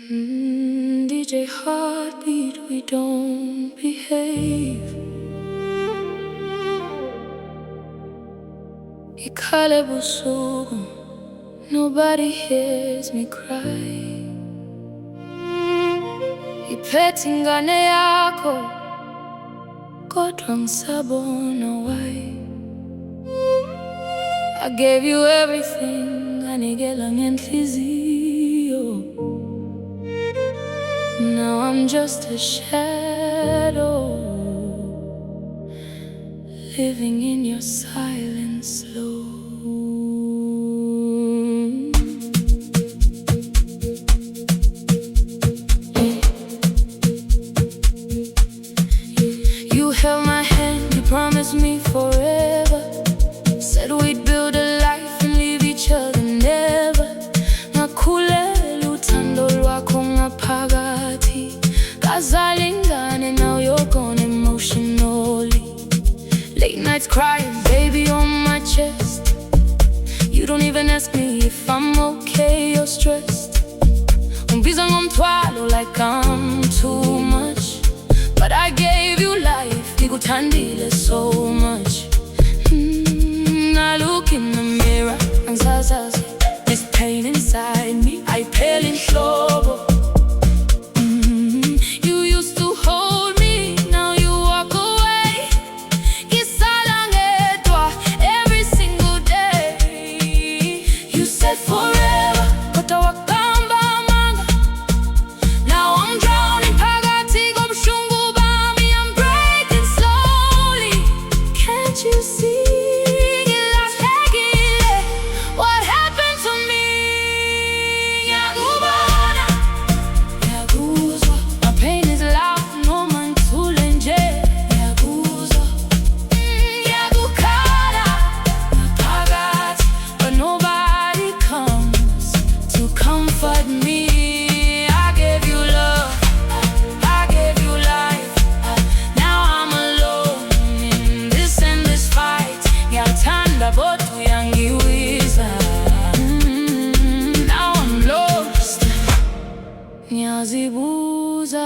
DJ Heartbeat, we don't behave. Ikale busuku, nobody hears me cry. Iphethe ingane yakho, kodwa ngisabona why. I gave you everything, nganikela ngenhliziyo. Now I'm just a shadow, living in your silence slow. You held my hand, you promised me forever. Said we'd build a life and leave each other never. Ngakulela uthando lwakho ngaphakathi, kazalingane, now you're gone emotionally. Late nights crying, baby on my chest. You don't even ask me if I'm okay or stressed. Ungibiza ngomthwalo like I'm too much, but I gave you life, ngikuthandile so much. I look in the mirror, angisazazi this pain inside me, ayipheli inhlobo. You used to hold me, now you walk away. Ngisala ngedwa every single day. You said forever, kodwa waqamba amanga. Now I'm drowning phakathi kobuhlungu bami, I'm breaking slowly. Can't you see? What happened to me? Ngiyakubona, ngiyakuzwa. My pain is loud, noma ngithule nje. Ngiyakuzwa, ngiyakukhala ngaphakathi, but nobody comes to comfort me. I gave you love, I gave you life. Now I'm alone in this endless fight. Ngiyakuthanda bodwa uyangiwisa. Now I'm lost, ngiyazibuza.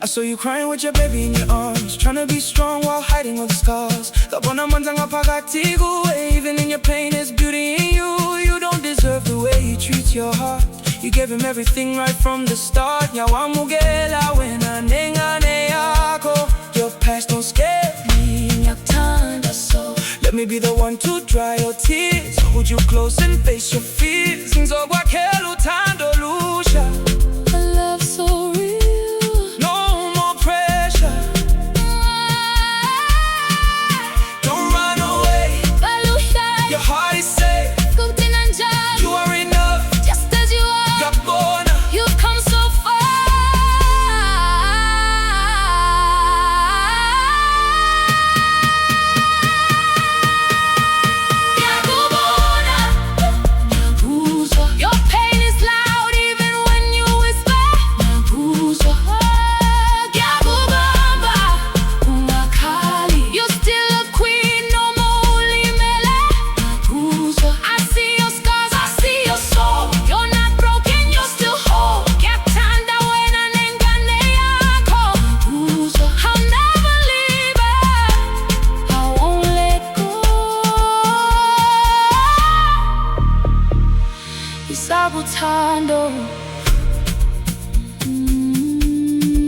I saw you crying with your baby in your arms, trying to be strong while hiding all the scars. Ngiyakubona manza ngaphakathi kuwe, even in your pain there's beauty in you. You don't deserve the way he treats your heart. You gave him everything right from the start. Ngiyawamukela wena nengane yakho. Your past don't scare me, Ngiyakuthanda so. let me be the one to dry your tears, hold you close and face your fears. Ngizokwakhela uthando lusha, A love so real. no more pressure. Don't run away, your heart is safe. You are enough, Just as you are, Ngiyakubona. you've come so far. Ngiyakubona, ngiyakuzwa. Your pain is loud even when you whisper. Ngiyakuzwa, ngiyakubamba, ungakhali. You're still a queen, noma ulimele. Ngiyakuzwa, I see your scars, I see your soul. You're not broken, you're still whole. Ngiyakuthanda wena nengane yakho. Ngiyakuzwa, I'll never leave her, I won't let go. Isaba uthando,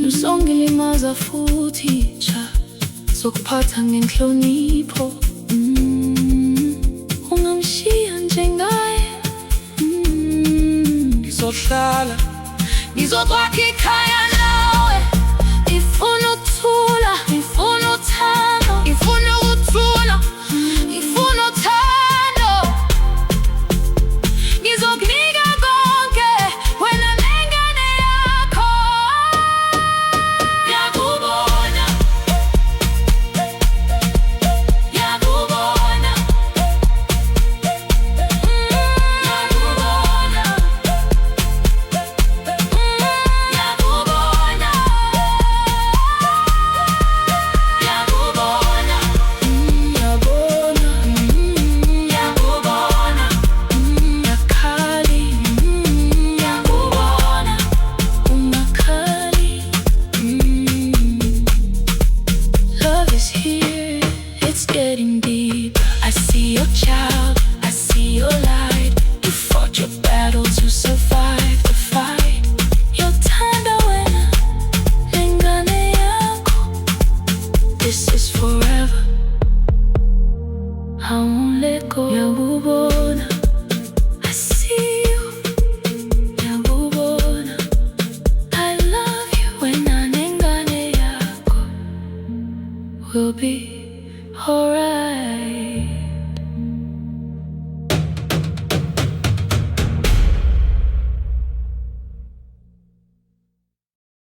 lusongilimaza futhi cha, sokuphatha ngenhlonipho. Ungamshiya njengaye. Ngizohlala, Ngizokwakha ikhaya nawe. Ifuna ukuthula, ifuna uthando, ifuna ukuthula, ifuna uthando. Ngizokunika konke wena nengane yakho. Ngiyakubona, ngiyakubona, ngiyakubona, ngiyakubona. will be alright.